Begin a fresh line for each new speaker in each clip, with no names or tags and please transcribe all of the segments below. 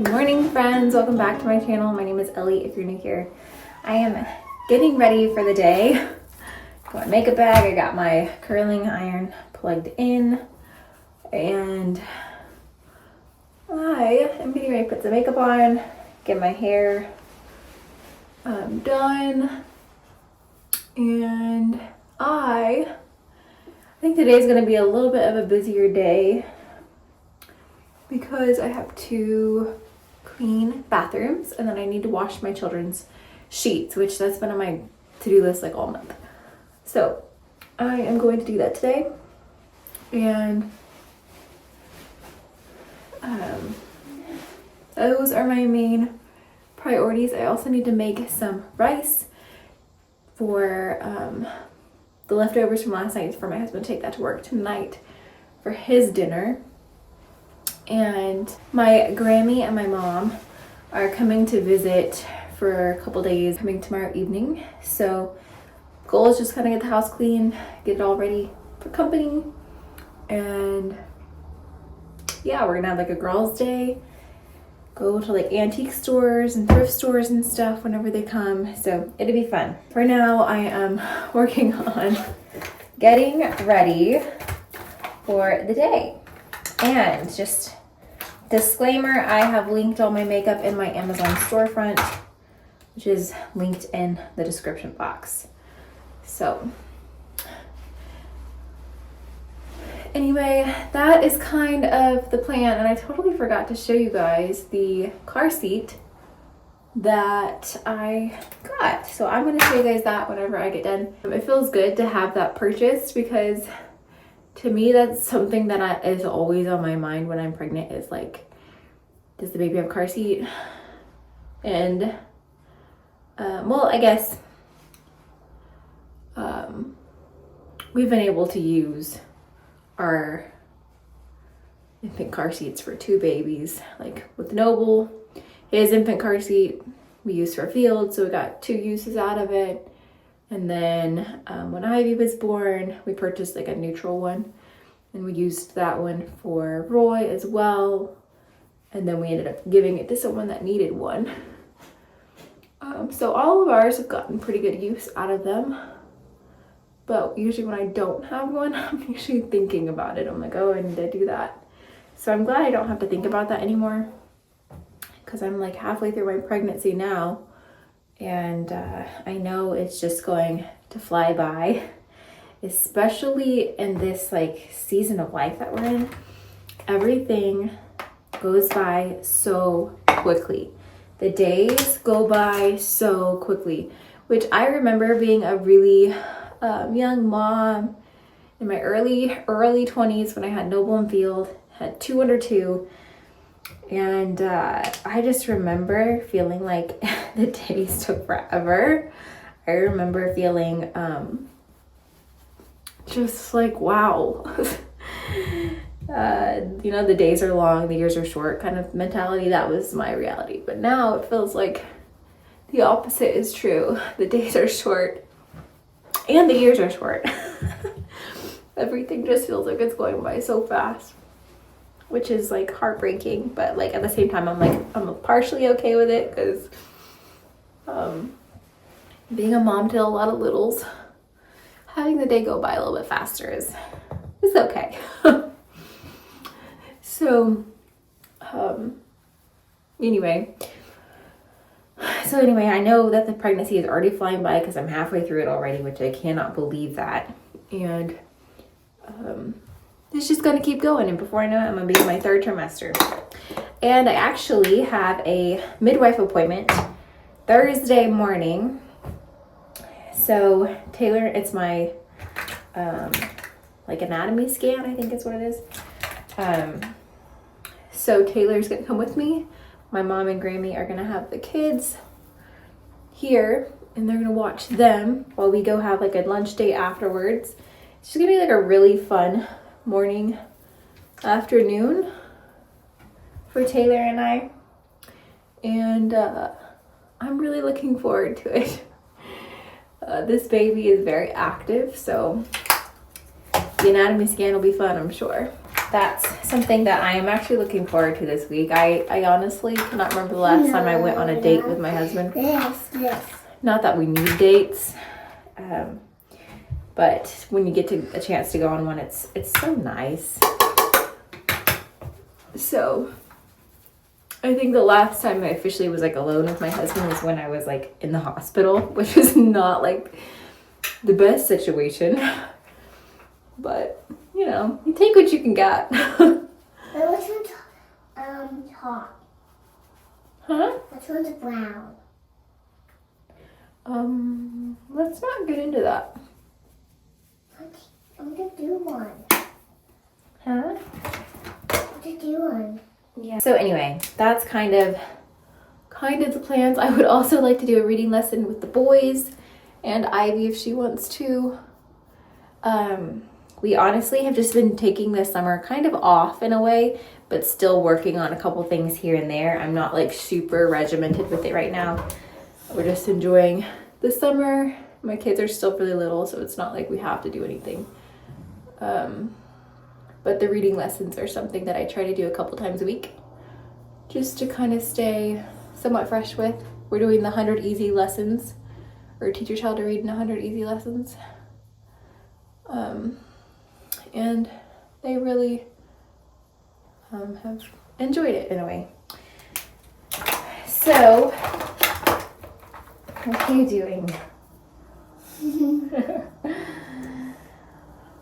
Good morning, friends. Welcome back to my channel. My name is Ellie if you're new here. I am getting ready for the day. Got my makeup bag. I got my curling iron plugged in. And I am getting ready to put some makeup on, get my hair done. And I think today is going to be a little bit of a busier day because I have to clean bathrooms and then I need to wash my children's sheets, which that's been on my to-do list like all month. So I am going to do that today. And those are my main priorities. I also need to make some rice for the leftovers from last night for my husband to take that to work tonight for his dinner. And my Grammy and my mom are coming to visit for a couple days, coming tomorrow evening. So goal is just kind of get the house clean, get it all ready for company. And yeah, we're gonna have like a girls' day, go to like antique stores and thrift stores and stuff whenever they come. So it'll be fun. For now, I am working on getting ready for the day. And just disclaimer, I have linked all my makeup in my Amazon storefront, which is linked in the description box. So anyway, that is kind of the plan. And I totally forgot to show you guys the car seat that I got. So I'm going to show you guys that whenever I get done. It feels good to have that purchased because to me, that's something that is always on my mind when I'm pregnant is like, does the baby have a car seat? And, well, I guess we've been able to use our infant car seats for two babies. Like with Noble, his infant car seat we used for field, so we got 2 uses out of it. And then when Ivy was born, we purchased like a neutral one and we used that one for Roy as well. And then we ended up giving it to someone that needed one. So all of ours have gotten pretty good use out of them. But usually when I don't have one, I'm usually thinking about it. I'm like, oh, I need to do that. So I'm glad I don't have to think about that anymore because I'm like halfway through my pregnancy now. And I know it's just going to fly by, especially in this like season of life that we're in. Everything goes by so quickly. The days go by so quickly, which I remember being a really young mom in my early 20s when I had Noble and Field, had 2 under 2. And I just remember feeling like the days took forever. I remember feeling just like, wow. The days are long, the years are short kind of mentality. That was my reality. But now it feels like the opposite is true. The days are short and the years are short. Everything just feels like it's going by so fast, which is like heartbreaking, but like at the same time I'm partially okay with it because being a mom to a lot of littles, having the day go by a little bit faster is okay. So anyway, I know that the pregnancy is already flying by because I'm halfway through it already, which I cannot believe that. And it's just going to keep going. And before I know it, I'm going to be in my 3rd trimester. And I actually have a midwife appointment Thursday morning. So Taylor, it's my like anatomy scan, I think is what it is. So Taylor's going to come with me. My mom and Grammy are going to have the kids here and they're going to watch them while we go have like a lunch date afterwards. It's just going to be like a really fun morning, afternoon for Taylor and I. And I'm really looking forward to it. This baby is very active, so the anatomy scan will be fun, I'm sure. that's something that I am actually looking forward to this week. I honestly cannot remember the last time I went on a date with my husband. Not that we need dates, but when you get a chance to go on one, it's so nice. So I think the last time I officially was like alone with my husband was when I was like in the hospital, which is not like the best situation. But, you know, you take what you can get.
Which one's hot?
Huh?
Which one's brown?
Let's not get into that.
I'm gonna do one.
Huh?
I'm gonna do one.
Yeah. So anyway, that's kind of the plans. I would also like to do a reading lesson with the boys and Ivy if she wants to. We honestly have just been taking this summer kind of off in a way, but still working on a couple things here and there. I'm not like super regimented with it right now. We're just enjoying the summer. My kids are still really little, so it's not like we have to do anything. But the reading lessons are something that I try to do a couple times a week just to kind of stay somewhat fresh with. We're doing the 100 easy lessons, or teach your child to read in 100 easy lessons. And they really have enjoyed it in a way. So, what are you doing?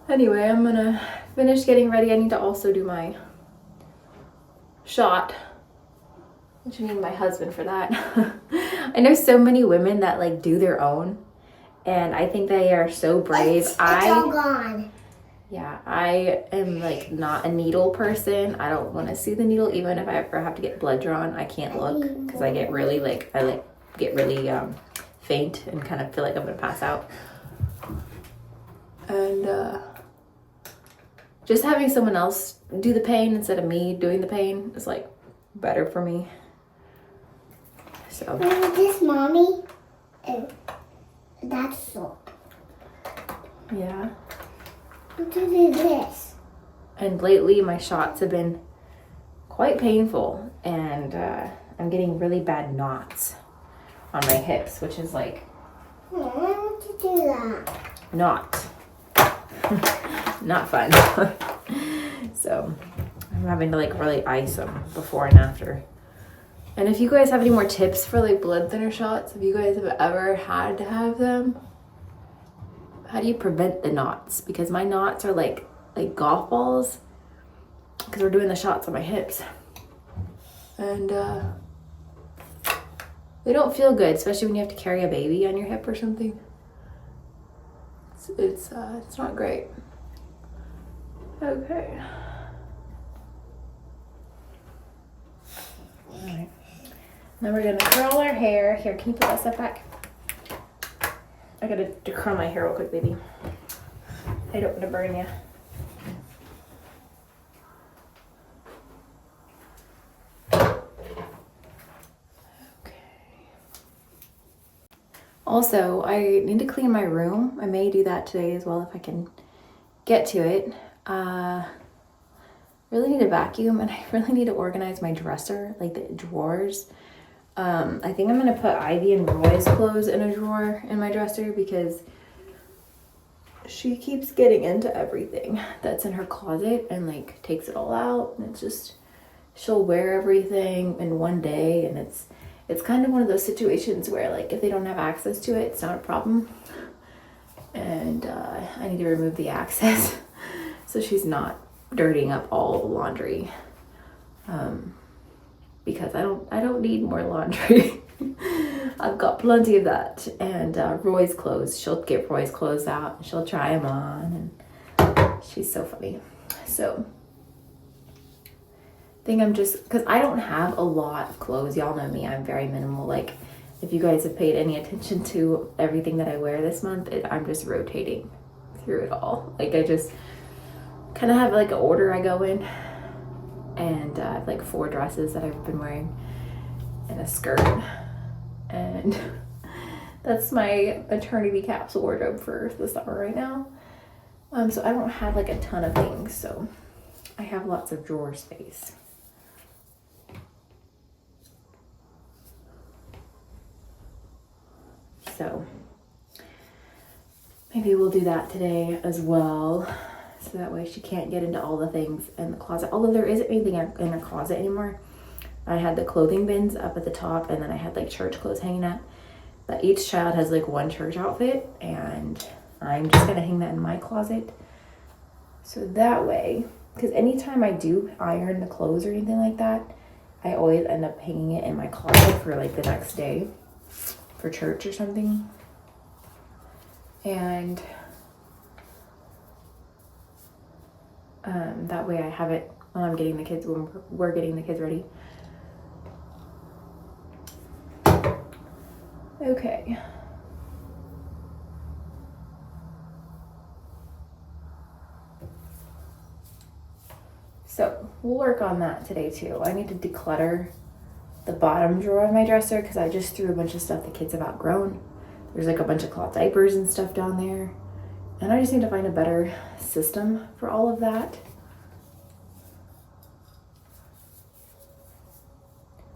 Anyway, I'm gonna finish getting ready. I need to also do my shot, which I need my husband for that. I know so many women that like do their own, and I think they are so brave.
It's all gone.
Yeah, I am like not a needle person. I don't want to see the needle, even if I ever have to get blood drawn. I can't look because I get really faint and kind of feel like I'm gonna pass out. And just having someone else do the pain instead of me doing the pain is like better for me. So
This, mommy, that's soap.
Yeah.
Look at this.
And lately my shots have been quite painful, and I'm getting really bad knots on my hips, which is like
I want to do that.
not fun. So I'm having to like really ice them before and after. And if you guys have any more tips for like blood thinner shots, if you guys have ever had to have them, how do you prevent the knots? Because my knots are like golf balls, because we're doing the shots on my hips, and they don't feel good, especially when you have to carry a baby on your hip or something. It's not great. Okay. All right. Now we're gonna curl our hair. Here, can you put that stuff back? I gotta curl my hair real quick, baby. I don't want to burn you. Also, I need to clean my room. I may do that today as well if I can get to it. Really need to vacuum, and I really need to organize my dresser, like the drawers. I think I'm gonna put Ivy and Roy's clothes in a drawer in my dresser because she keeps getting into everything that's in her closet and like takes it all out, and it's just, she'll wear everything in one day, and it's kind of one of those situations where like if they don't have access to it, it's not a problem. And I need to remove the access so she's not dirtying up all the laundry. Because I don't need more laundry. I've got plenty of that. And Roy's clothes, she'll get Roy's clothes out and she'll try them on, and she's so funny. So I think I'm just, because I don't have a lot of clothes. Y'all know me, I'm very minimal. Like if you guys have paid any attention to everything that I wear this month, I'm just rotating through it all. Like I just kind of have like an order I go in, and I have like 4 dresses that I've been wearing and a skirt, and that's my maternity capsule wardrobe for the summer right now. So I don't have like a ton of things, so I have lots of drawer space. So maybe we'll do that today as well. So that way she can't get into all the things in the closet. Although there isn't anything in her closet anymore. I had the clothing bins up at the top, and then I had like church clothes hanging up. But each child has like one church outfit, and I'm just gonna hang that in my closet. So that way, because anytime I do iron the clothes or anything like that, I always end up hanging it in my closet for like the next day for church or something. And that way I have it when I'm getting the kids, when we're getting the kids ready. Okay. So we'll work on that today too. I need to declutter the bottom drawer of my dresser because I just threw a bunch of stuff the kids have outgrown. There's like a bunch of cloth diapers and stuff down there. And I just need to find a better system for all of that.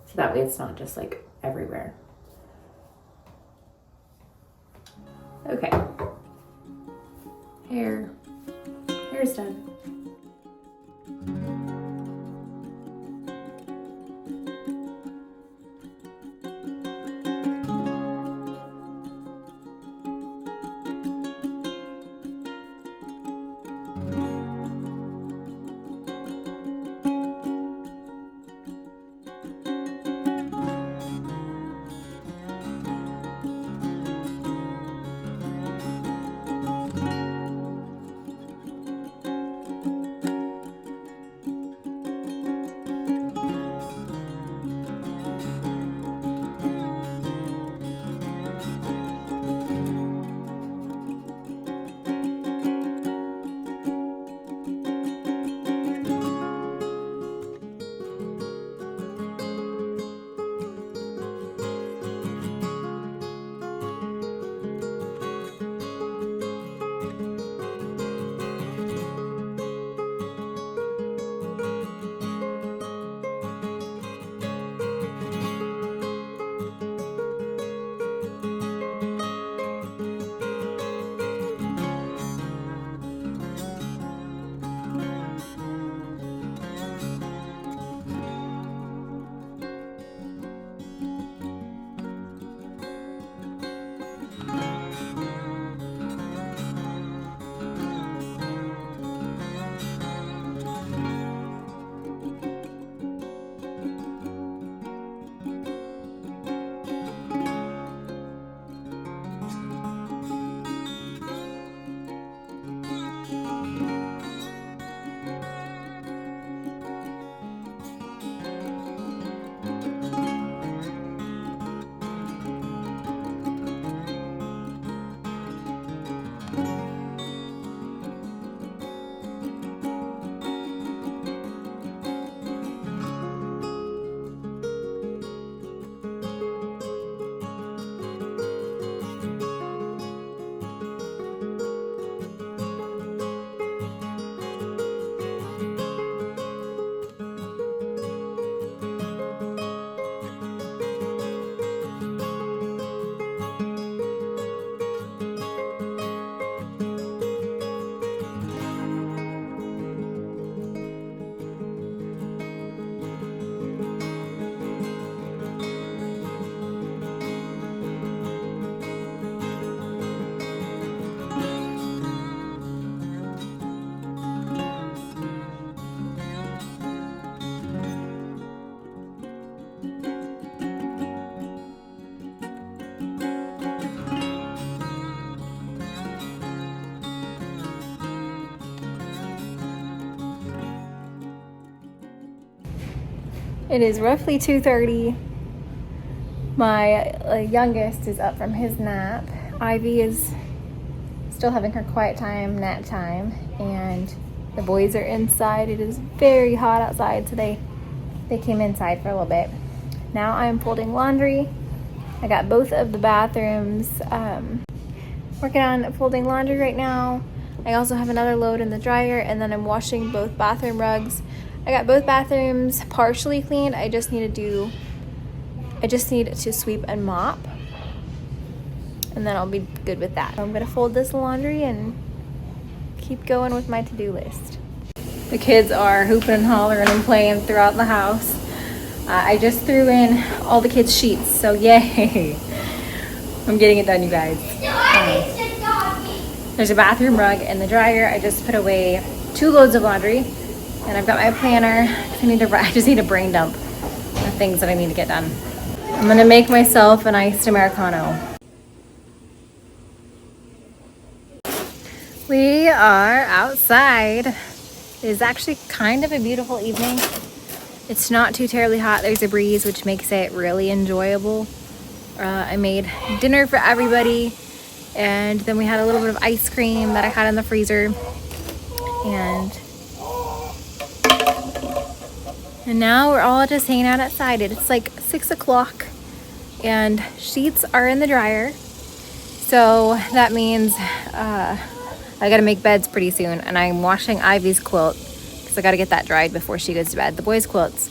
So that way it's not just like everywhere. Okay. Hair's done. It is roughly 2:30. My youngest is up from his nap. Ivy is still having her quiet time, nap time, and the boys are inside. It is very hot outside, so they came inside for a little bit. Now I'm folding laundry. I got both of the bathrooms. Working on folding laundry right now. I also have another load in the dryer, and then I'm washing both bathroom rugs. I got both bathrooms partially cleaned. I just need to sweep and mop, and then I'll be good with that. I'm gonna fold this laundry and keep going with my to-do list. The kids are hooping and hollering and playing throughout the house. I just threw in all the kids' sheets, so yay. I'm getting it done, you guys. There's a bathroom rug in the dryer. I just put away 2 loads of laundry, and I've got my planner. I just need a brain dump of things that I need to get done. I'm gonna make myself an iced Americano. We are outside. It is actually kind of a beautiful evening. It's not too terribly hot. There's a breeze, which makes it really enjoyable. I made dinner for everybody, and then we had a little bit of ice cream that I had in the freezer. And now we're all just hanging out outside. It's like 6 o'clock, and sheets are in the dryer. So that means I gotta make beds pretty soon, and I'm washing Ivy's quilt because I gotta get that dried before she goes to bed. The boys' quilts,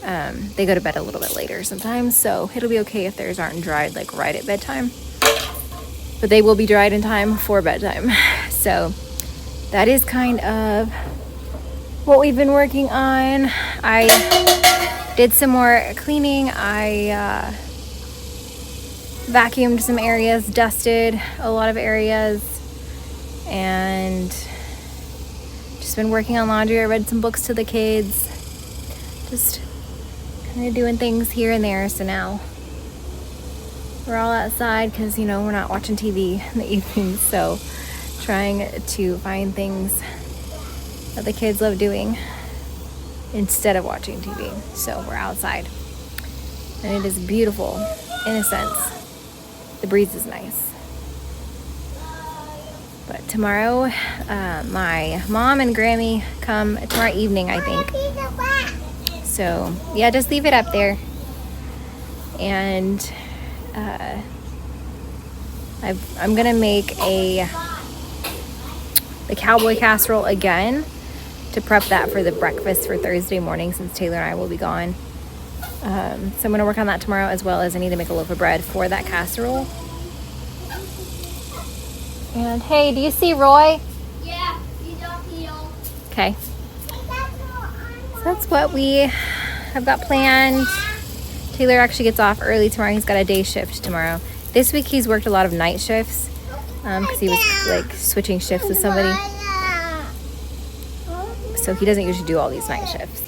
they go to bed a little bit later sometimes, so it'll be okay if theirs aren't dried like right at bedtime. But they will be dried in time for bedtime. So that is kind of what we've been working on. I did some more cleaning. I vacuumed some areas, dusted a lot of areas, and just been working on laundry. I read some books to the kids, just kind of doing things here and there. So now we're all outside because, you know, we're not watching TV in the evenings, so trying to find things that the kids love doing instead of watching TV. So we're outside, and it is beautiful in a sense. The breeze is nice. But tomorrow, my mom and Grammy come tomorrow evening, I think. So yeah, just leave it up there. And I'm gonna make the cowboy casserole again to prep that for the breakfast for Thursday morning, since Taylor and I will be gone. So I'm gonna work on that tomorrow, as well as I need to make a loaf of bread for that casserole. And hey, do you see Roy?
Yeah, he's up here.
Okay. So that's what we have got planned. Taylor actually gets off early tomorrow. He's got a day shift tomorrow. This week he's worked a lot of night shifts because he was like switching shifts with somebody. So he doesn't usually do all these night shifts.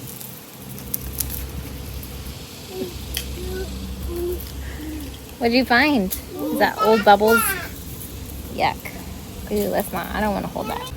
What'd you find? Is that old bubbles? Yuck. Ew, that's not, I don't want to hold that.